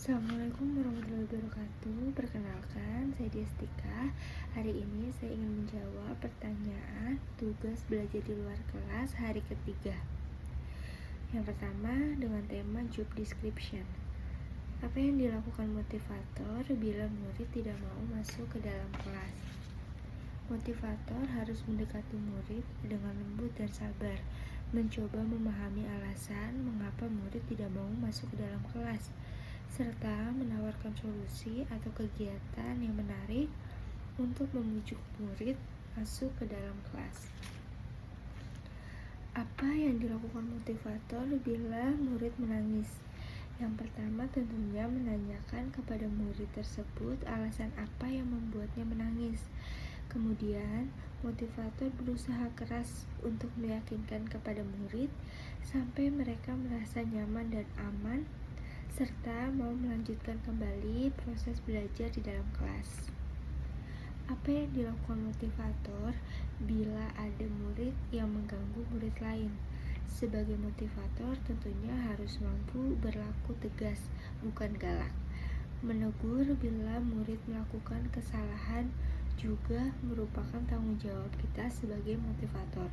Assalamualaikum warahmatullahi wabarakatuh. Perkenalkan, saya Destika. Hari ini saya ingin menjawab pertanyaan tugas belajar di luar kelas hari ketiga. Yang pertama dengan tema job description. Apa yang dilakukan motivator bila murid tidak mau masuk ke dalam kelas? Motivator harus mendekati murid dengan lembut dan sabar, mencoba memahami alasan mengapa murid tidak mau masuk ke dalam kelas, serta menawarkan solusi atau kegiatan yang menarik untuk membujuk murid masuk ke dalam kelas. Apa yang dilakukan motivator bila murid menangis? Yang pertama tentunya menanyakan kepada murid tersebut alasan apa yang membuatnya menangis. Kemudian, motivator berusaha keras untuk meyakinkan kepada murid sampai mereka merasa nyaman dan aman serta mau melanjutkan kembali proses belajar di dalam kelas. Apa yang dilakukan motivator bila ada murid yang mengganggu murid lain? Sebagai motivator tentunya harus mampu berlaku tegas, bukan galak. Menegur bila murid melakukan kesalahan juga merupakan tanggung jawab kita sebagai motivator.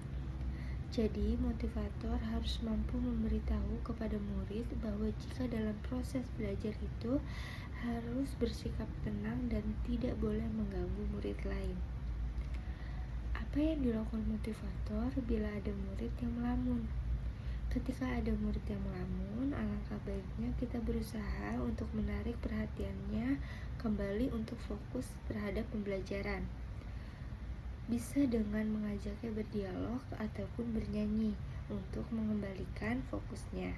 Jadi, motivator harus mampu memberitahu kepada murid bahwa jika dalam proses belajar itu harus bersikap tenang dan tidak boleh mengganggu murid lain. Apa yang dilakukan motivator bila ada murid yang melamun? Ketika ada murid yang melamun, alangkah baiknya kita berusaha untuk menarik perhatiannya kembali untuk fokus terhadap pembelajaran. Bisa dengan mengajaknya berdialog ataupun bernyanyi untuk mengembalikan fokusnya.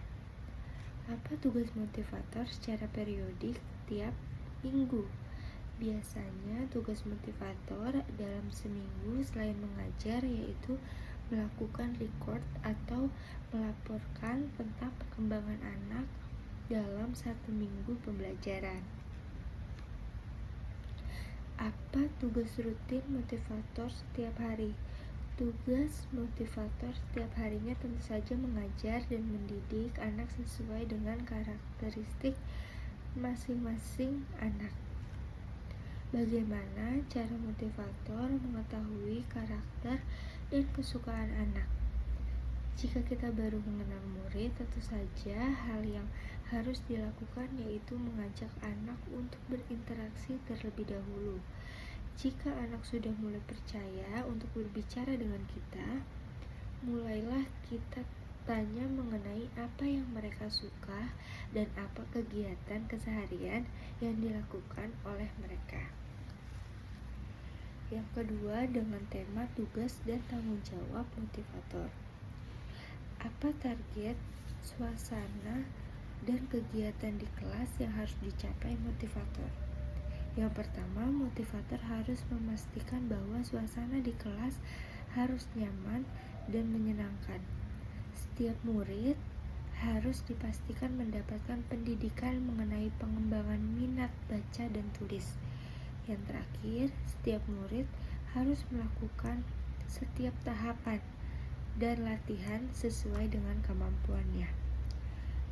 Apa tugas motivator secara periodik tiap minggu? Biasanya tugas motivator dalam seminggu selain mengajar yaitu melakukan record atau melaporkan tentang perkembangan anak dalam 1 minggu pembelajaran. Apa tugas rutin motivator setiap hari? Tugas motivator setiap harinya tentu saja mengajar dan mendidik anak sesuai dengan karakteristik masing-masing anak. Bagaimana cara motivator mengetahui karakter dan kesukaan anak? Jika kita baru mengenal murid, tentu saja hal yang harus dilakukan yaitu mengajak anak untuk berinteraksi terlebih dahulu. Jika anak sudah mulai percaya untuk berbicara dengan kita, mulailah kita tanya mengenai apa yang mereka suka dan apa kegiatan keseharian yang dilakukan oleh mereka. Yang kedua dengan tema tugas dan tanggung jawab motivator. Apa target, suasana, dan kegiatan di kelas yang harus dicapai motivator? Yang pertama, motivator harus memastikan bahwa suasana di kelas harus nyaman dan menyenangkan. Setiap murid harus dipastikan mendapatkan pendidikan mengenai pengembangan minat baca dan tulis. Yang terakhir, setiap murid harus melakukan setiap tahapan dan latihan sesuai dengan kemampuannya.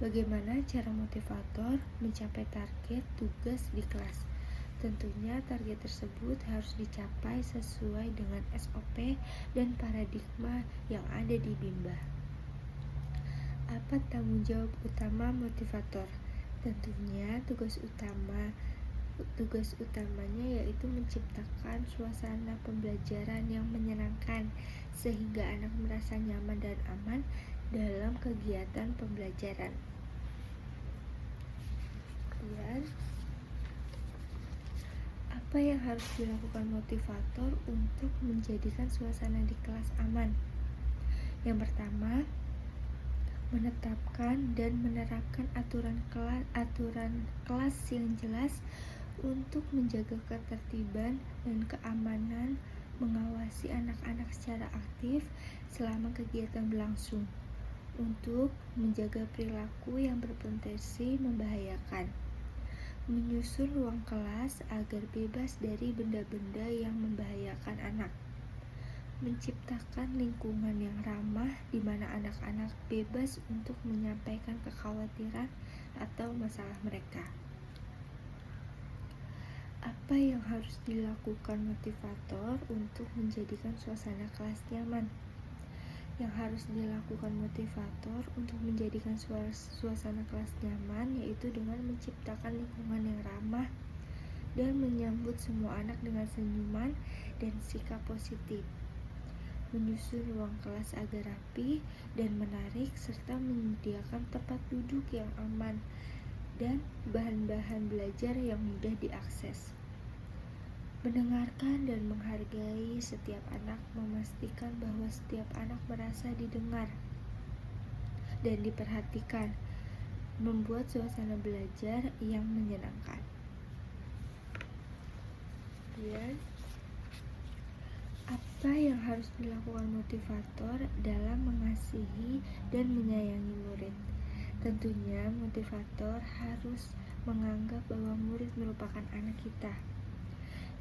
Bagaimana cara motivator mencapai target tugas di kelas? Tentunya target tersebut harus dicapai sesuai dengan SOP dan paradigma yang ada di Bimba. Apa tanggung jawab utama motivator? Tentunya tugas utamanya yaitu menciptakan suasana pembelajaran yang menyenangkan sehingga anak merasa nyaman dan aman dalam kegiatan pembelajaran. Kemudian, apa yang harus dilakukan motivator untuk menjadikan suasana di kelas aman? Yang pertama, menetapkan dan menerapkan aturan kelas yang jelas untuk menjaga ketertiban dan keamanan, mengawasi anak-anak secara aktif selama kegiatan berlangsung, untuk menjaga perilaku yang berpotensi membahayakan, menyusun ruang kelas agar bebas dari benda-benda yang membahayakan anak, menciptakan lingkungan yang ramah di mana anak-anak bebas untuk menyampaikan kekhawatiran atau masalah mereka. Apa yang harus dilakukan motivator untuk menjadikan suasana kelas nyaman? Yang harus dilakukan motivator untuk menjadikan suasana kelas nyaman yaitu dengan menciptakan lingkungan yang ramah dan menyambut semua anak dengan senyuman dan sikap positif, menyusun ruang kelas agar rapi dan menarik, serta menyediakan tempat duduk yang aman dan bahan-bahan belajar yang mudah diakses. Mendengarkan dan menghargai setiap anak, memastikan bahwa setiap anak merasa didengar dan diperhatikan, membuat suasana belajar yang menyenangkan. Kemudian, apa yang harus dilakukan motivator dalam mengasihi dan menyayangi murid? Tentunya motivator harus menganggap bahwa murid merupakan anak kita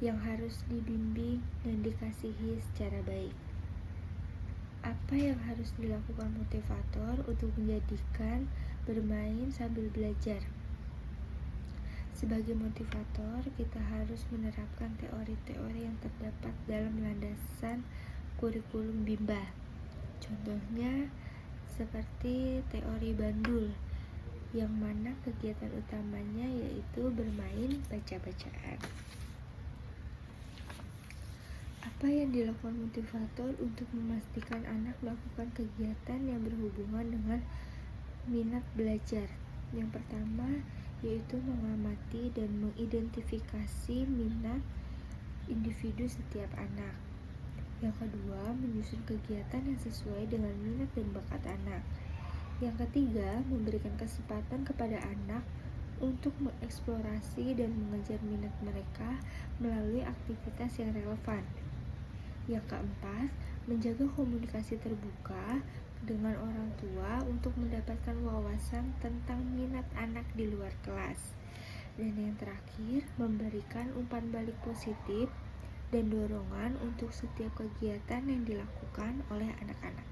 yang harus dibimbing dan dikasihi secara baik. Apa yang harus dilakukan motivator untuk menjadikan bermain sambil belajar? Sebagai motivator, kita harus menerapkan teori-teori yang terdapat dalam landasan kurikulum Bimba. Contohnya seperti teori Bandul, yang mana kegiatan utamanya yaitu bermain baca-bacaan. Apa yang dilakukan motivator untuk memastikan anak melakukan kegiatan yang berhubungan dengan minat belajar? Yang pertama yaitu mengamati dan mengidentifikasi minat individu setiap anak. Yang kedua, menyusun kegiatan yang sesuai dengan minat dan bakat anak. Yang ketiga, memberikan kesempatan kepada anak untuk mengeksplorasi dan mengejar minat mereka melalui aktivitas yang relevan. Yang keempat, menjaga komunikasi terbuka dengan orang tua untuk mendapatkan wawasan tentang minat anak di luar kelas. Dan yang terakhir, memberikan umpan balik positif dan dorongan untuk setiap kegiatan yang dilakukan oleh anak-anak.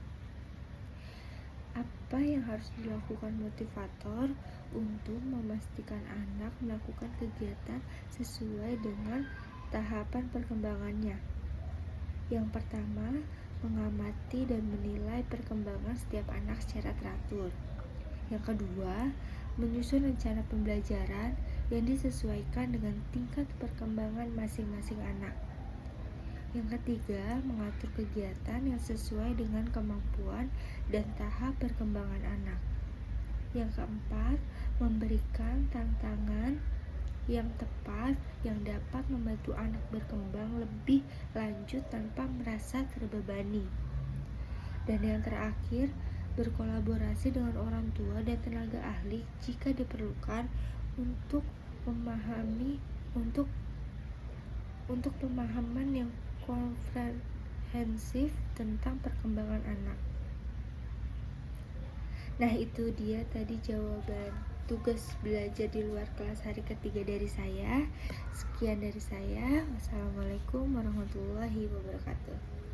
Apa yang harus dilakukan motivator untuk memastikan anak melakukan kegiatan sesuai dengan tahapan perkembangannya? Yang pertama, mengamati dan menilai perkembangan setiap anak secara teratur. Yang kedua, menyusun rencana pembelajaran yang disesuaikan dengan tingkat perkembangan masing-masing anak. Yang ketiga, mengatur kegiatan yang sesuai dengan kemampuan dan tahap perkembangan anak. Yang keempat, memberikan tantangan yang tepat yang dapat membantu anak berkembang lebih lanjut tanpa merasa terbebani. Dan yang terakhir, berkolaborasi dengan orang tua dan tenaga ahli jika diperlukan untuk pemahaman yang komprehensif tentang perkembangan anak. Nah, itu dia tadi jawaban tugas belajar di luar kelas hari ketiga dari saya. Sekian dari saya. Wassalamualaikum warahmatullahi wabarakatuh.